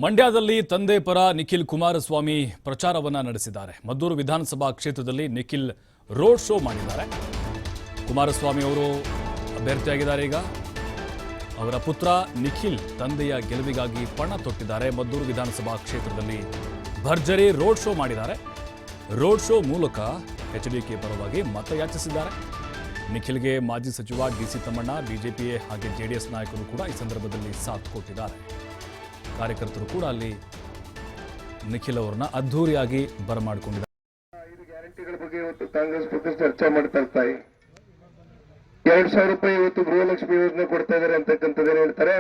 ಮಂಡ್ಯದಲ್ಲಿ ತಂದೆ ಪರ ನಿಖಿಲ್ ಕುಮಾರಸ್ವಾಮಿ ಪ್ರಚಾರವನ್ನ ನಡೆಸಿದ್ದಾರೆ. ಮದ್ದೂರು ವಿಧಾನಸಭಾ ಕ್ಷೇತ್ರದಲ್ಲಿ ನಿಖಿಲ್ ರೋಡ್ ಶೋ ಮಾಡಿದ್ದಾರೆ. ಕುಮಾರಸ್ವಾಮಿ ಅವರು ಅಭ್ಯರ್ಥಿಯಾಗಿದ್ದಾರೆ. ಈಗ ಅವರ ಪುತ್ರ ನಿಖಿಲ್ ತಂದೆಯ ಗೆಲುವಿಗಾಗಿ ಪಣ ತೊಟ್ಟಿದ್ದಾರೆ. ಮದ್ದೂರು ವಿಧಾನಸಭಾ ಕ್ಷೇತ್ರದಲ್ಲಿ ಭರ್ಜರಿ ರೋಡ್ ಶೋ ಮಾಡಿದ್ದಾರೆ. ರೋಡ್ ಶೋ ಮೂಲಕ ಎಚ್ಡಿಕೆ ಪರವಾಗಿ ಮತಯಾಚಿಸಿದ್ದಾರೆ. ನಿಖಿಲ್ಗೆ ಮಾಜಿ ಸಚಿವ ಡಿಸಿ ತಮ್ಮಣ್ಣ, ಬಿಜೆಪಿ ಹಾಗೆ ಜೆಡಿಎಸ್ ನಾಯಕರು ಕೂಡ ಈ ಸಂದರ್ಭದಲ್ಲಿ ಸಾಥ್ ಕೊಟ್ಟಿದ್ದಾರೆ. ಕಾರ್ಯಕರ್ತರು ಕೂಡ ಅಲ್ಲಿ ನಿಖಿಲ್ ಅವರನ್ನ ಅದ್ಧೂರಿಯಾಗಿ ಬರಮಾಡಿಕೊಂಡಿದ್ದಾರೆ. 5 ಗ್ಯಾರಂಟಿಗಳ ಬಗ್ಗೆ ಇವತ್ತು ಕಾಂಗ್ರೆಸ್ ಪಕ್ಷ ಚರ್ಚೆ ಮಾಡ್ತಾ ಇರ್ತಾರೆ. 2,000 ರೂಪಾಯಿ ಇವತ್ತು ಗೃಹಲಕ್ಷ್ಮಿ ಯೋಜನೆ ಕೊಡ್ತಾ ಇದ್ದಾರೆ ಅಂತಕ್ಕಂಥದ್ದೇನು ಹೇಳ್ತಾರೆ.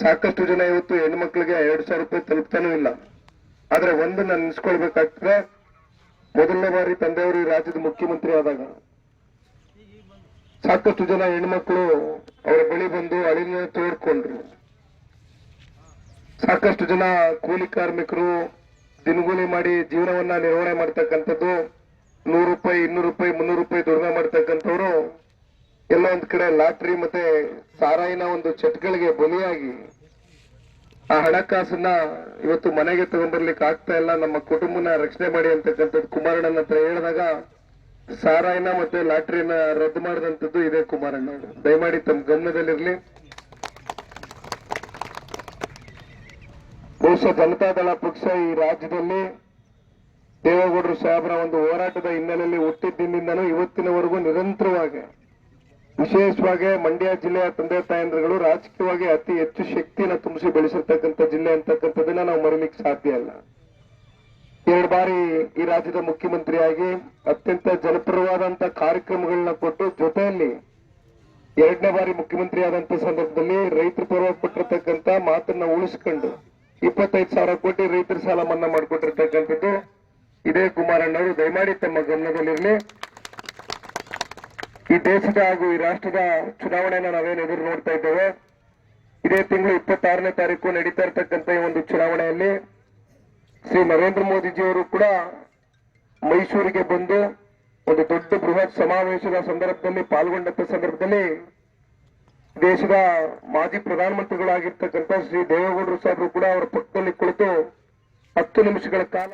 ಸಾಕಷ್ಟು ಜನ ಇವತ್ತು ಹೆಣ್ಮಕ್ಳಿಗೆ 2,000 ರೂಪಾಯಿ ತಲುಪ್ತಾನೂ ಇಲ್ಲ. ಆದ್ರೆ ಒಂದು ನಾನು ನೆನೆಸ್ಕೊಳ್ಬೇಕಾಗ್ತದೆ, ಮೊದಲನೇ ಬಾರಿ ತಂದೆಯವರು ಈ ರಾಜ್ಯದ ಮುಖ್ಯಮಂತ್ರಿ ಆದಾಗ ಸಾಕಷ್ಟು ಜನ ಹೆಣ್ಮಕ್ಳು ಅವರ ಬಳಿ ಬಂದು ಅಳಿನ ತೋಡ್ಕೊಂಡ್ರು. ಸಾಕಷ್ಟು ಜನ ಕೂಲಿ ಕಾರ್ಮಿಕರು ದಿನಗೂಲಿ ಮಾಡಿ ಜೀವನವನ್ನ ನಿರ್ವಹಣೆ ಮಾಡ್ತಕ್ಕಂಥದ್ದು, 100 ರೂಪಾಯಿ 200 ರೂಪಾಯಿ 300 ರೂಪಾಯಿ ದುಡಿಮೆ ಮಾಡ್ತಕ್ಕಂಥವ್ರು ಎಲ್ಲ ಒಂದ್ ಕಡೆ ಲಾಟ್ರಿ ಮತ್ತೆ ಸಾರಾಯಿನ ಒಂದು ಚಟ್ಗಳಿಗೆ ಬಲಿಯಾಗಿ ಆ ಹಣಕಾಸನ್ನ ಇವತ್ತು ಮನೆಗೆ ತಗೊಂಡ್ಬರ್ಲಿಕ್ಕೆ ಆಗ್ತಾ ಇಲ್ಲ, ನಮ್ಮ ಕುಟುಂಬನ ರಕ್ಷಣೆ ಮಾಡಿ ಅಂತಕ್ಕಂಥದ್ದು ಕುಮಾರಣ್ಣನ ಹತ್ರ ಹೇಳಿದಾಗ ಸಾರಾಯಿನ ಮತ್ತೆ ಲಾಟ್ರಿನ ರದ್ದು ಮಾಡಿದಂಥದ್ದು ಇದೇ ಕುಮಾರಣ್ಣ. ದಯಮಾಡಿ ತಮ್ಮ ಗಮನದಲ್ಲಿರ್ಲಿ. ಬಹುಶಃ ಜನತಾದಳ ಪಕ್ಷ ಈ ರಾಜ್ಯದಲ್ಲಿ ದೇವೇಗೌಡರು ಸಾಹೇಬರ ಒಂದು ಹೋರಾಟದ ಹಿನ್ನೆಲೆಯಲ್ಲಿ ಹುಟ್ಟಿದ್ದಿಂದನೂ ಇವತ್ತಿನವರೆಗೂ ನಿರಂತರವಾಗಿ, ವಿಶೇಷವಾಗಿ ಮಂಡ್ಯ ಜಿಲ್ಲೆಯ ತಂದೆ ತಾಯಂದ್ರಗಳು ರಾಜಕೀಯವಾಗಿ ಅತಿ ಹೆಚ್ಚು ಶಕ್ತಿಯನ್ನು ತುಂಬಿಸಿ ಬೆಳೆಸಿರ್ತಕ್ಕಂಥ ಜಿಲ್ಲೆ ಅಂತಕ್ಕಂಥದ್ದನ್ನ ನಾವು ಮರೀಲಿಕ್ಕೆ ಸಾಧ್ಯ ಇಲ್ಲ. 2 ಬಾರಿ ಈ ರಾಜ್ಯದ ಮುಖ್ಯಮಂತ್ರಿಯಾಗಿ ಅತ್ಯಂತ ಜನಪ್ರಿಯವಾದಂತಹ ಕಾರ್ಯಕ್ರಮಗಳನ್ನ ಕೊಟ್ಟು, ಜೊತೆಯಲ್ಲಿ 2ನೇ ಬಾರಿ ಮುಖ್ಯಮಂತ್ರಿ ಆದಂತ ಸಂದರ್ಭದಲ್ಲಿ ರೈತರ ಪರವಾಗಿ ಕೊಟ್ಟಿರ್ತಕ್ಕಂಥ ಮಾತನ್ನ ಉಳಿಸಿಕೊಂಡು 25,000 ಕೋಟಿ ರೈತರ ಸಾಲ ಮನ್ನಾ ಮಾಡಿಕೊಟ್ಟಿರ್ತಕ್ಕಂಥದ್ದು ಇದೇ ಕುಮಾರಣ್ಣವರು. ದಯಮಾಡಿ ತಮ್ಮ ಗಮನದಲ್ಲಿರಲಿ. ಈ ದೇಶದ ಹಾಗೂ ಈ ರಾಷ್ಟ್ರದ ಚುನಾವಣೆಯನ್ನು ನಾವೇನು ಎದುರು ನೋಡ್ತಾ ಇದ್ದೇವೆ. ಇದೇ ತಿಂಗಳು 26ನೇ ತಾರೀಕು ನಡೀತಾ ಇರತಕ್ಕಂಥ ಈ ಒಂದು ಚುನಾವಣೆಯಲ್ಲಿ ಶ್ರೀ ನರೇಂದ್ರ ಮೋದಿಜಿಯವರು ಕೂಡ ಮೈಸೂರಿಗೆ ಬಂದು ಒಂದು ದೊಡ್ಡ ಬೃಹತ್ ಸಮಾವೇಶದ ಸಂದರ್ಭದಲ್ಲಿ ಪಾಲ್ಗೊಂಡಂತ ಸಂದರ್ಭದಲ್ಲಿ ದೇಶದ ಮಾಜಿ ಪ್ರಧಾನಮಂತ್ರಿಗಳಾಗಿರ್ತಕ್ಕಂಥ ಶ್ರೀ ದೇವೇಗೌಡರು ಸಾಹೇಬರು ಕೂಡ ಅವರ ಪಕ್ಕದಲ್ಲಿ ಕುಳಿತು 10 ನಿಮಿಷಗಳ ಕಾಲ